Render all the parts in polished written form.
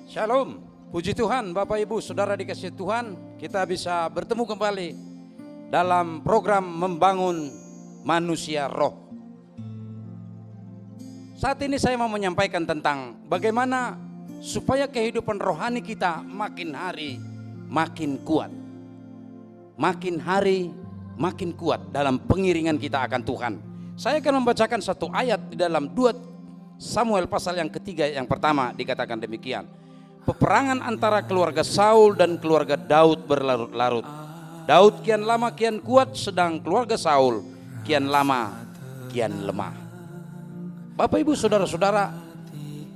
Shalom, puji Tuhan Bapak Ibu Saudara dikasihi Tuhan. Kita bisa bertemu kembali dalam program membangun manusia roh. Saat ini saya mau menyampaikan tentang bagaimana supaya kehidupan rohani kita makin hari makin kuat. Makin hari makin kuat dalam pengiringan kita akan Tuhan. Saya akan membacakan satu ayat di dalam 2 Samuel pasal yang ketiga yang pertama, dikatakan demikian. Peperangan antara keluarga Saul dan keluarga Daud berlarut-larut. Daud kian lama kian kuat, sedang keluarga Saul kian lama kian lemah. Bapak Ibu Saudara-saudara,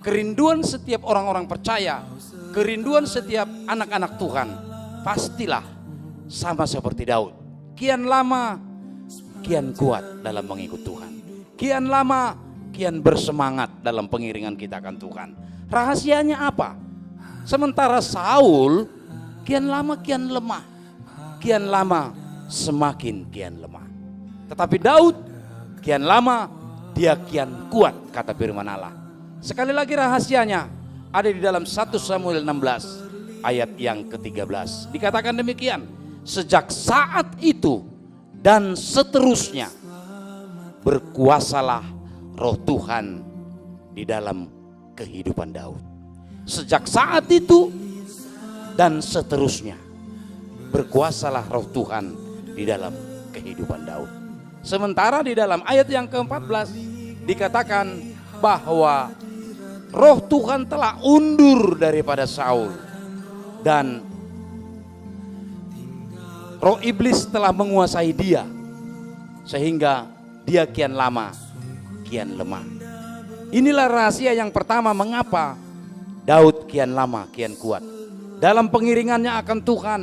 kerinduan setiap orang-orang percaya, kerinduan setiap anak-anak Tuhan pastilah sama seperti Daud. Kian lama kian kuat dalam mengikut Tuhan. Kian lama kian bersemangat dalam pengiringan kita akan Tuhan. Rahasianya apa? Sementara Saul kian lama kian lemah, kian lama semakin kian lemah. Tetapi Daud kian lama dia kian kuat, kata firman Allah. Sekali lagi rahasianya ada di dalam 1 Samuel 16 ayat yang ke-13. Dikatakan demikian, sejak saat itu dan seterusnya berkuasalah roh Tuhan di dalam kehidupan Daud. Sejak saat itu dan seterusnya berkuasalah roh Tuhan di dalam kehidupan Daud. Sementara di dalam ayat yang ke-14 dikatakan bahwa roh Tuhan telah undur daripada Saul dan roh iblis telah menguasai dia sehingga dia kian lama kian lemah. Inilah rahasia yang pertama mengapa Daud kian lama kian kuat dalam pengiringannya akan Tuhan.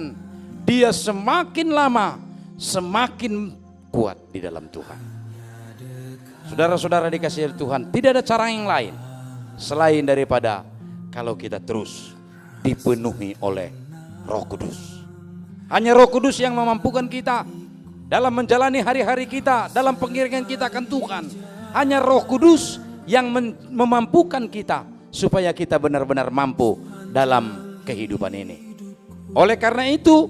Dia semakin lama semakin kuat di dalam Tuhan. Saudara-saudara dikasihi Tuhan, tidak ada cara yang lain selain daripada kalau kita terus dipenuhi oleh Roh Kudus. Hanya Roh Kudus yang memampukan kita dalam menjalani hari-hari kita, dalam pengiringan kita akan Tuhan. Hanya Roh Kudus yang memampukan kita supaya kita benar-benar mampu dalam kehidupan ini. Oleh karena itu,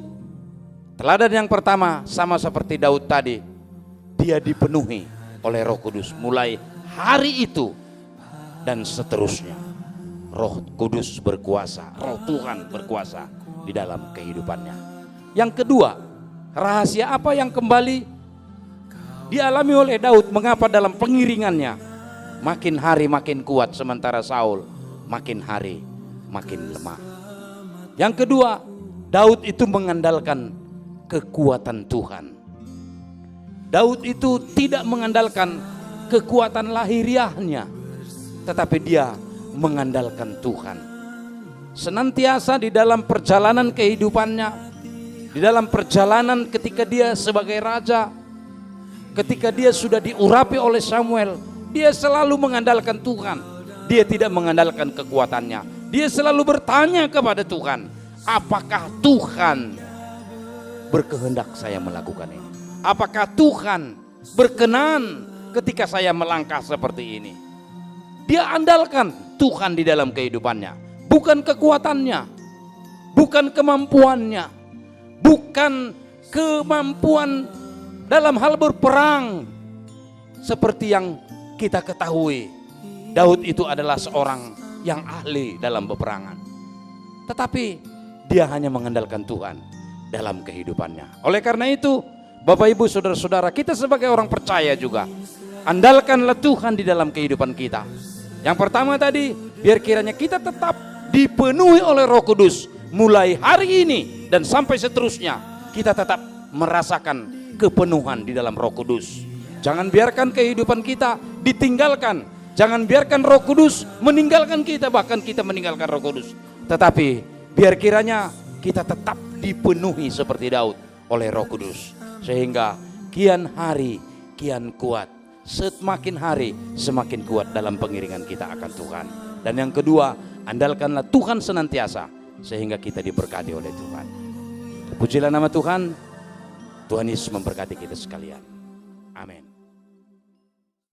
teladan yang pertama sama seperti Daud tadi, dia dipenuhi oleh Roh Kudus mulai hari itu dan seterusnya. Roh Kudus berkuasa, Roh Tuhan berkuasa di dalam kehidupannya. Yang kedua, rahasia apa yang kembali dialami oleh Daud, mengapa dalam pengiringannya makin hari makin kuat sementara Saul makin hari makin lemah. Yang kedua, Daud itu mengandalkan kekuatan Tuhan. Daud itu tidak mengandalkan kekuatan lahiriahnya, tetapi dia mengandalkan Tuhan. Senantiasa di dalam perjalanan kehidupannya, di dalam perjalanan ketika dia sebagai raja, ketika dia sudah diurapi oleh Samuel, dia selalu mengandalkan Tuhan. Dia tidak mengandalkan kekuatannya. Dia selalu bertanya kepada Tuhan, apakah Tuhan berkehendak saya melakukan ini? Apakah Tuhan berkenan ketika saya melangkah seperti ini? Dia andalkan Tuhan di dalam kehidupannya, bukan kekuatannya, bukan kemampuannya, bukan kemampuan dalam hal berperang. Seperti yang kita ketahui, Daud itu adalah seorang yang ahli dalam peperangan, tetapi dia hanya mengandalkan Tuhan dalam kehidupannya. Oleh karena itu, Bapak Ibu Saudara-saudara, kita sebagai orang percaya juga andalkanlah Tuhan di dalam kehidupan kita. Yang pertama tadi, biar kiranya kita tetap dipenuhi oleh Roh Kudus mulai hari ini dan sampai seterusnya. Kita tetap merasakan kepenuhan di dalam Roh Kudus. Jangan biarkan kehidupan kita ditinggalkan. Jangan biarkan Roh Kudus meninggalkan kita, bahkan kita meninggalkan Roh Kudus. Tetapi biar kiranya kita tetap dipenuhi seperti Daud oleh Roh Kudus, sehingga kian hari kian kuat, semakin hari semakin kuat dalam pengiringan kita akan Tuhan. Dan yang kedua, andalkanlah Tuhan senantiasa sehingga kita diberkati oleh Tuhan. Pujilah nama Tuhan. Tuhan Yesus memberkati kita sekalian. Amin.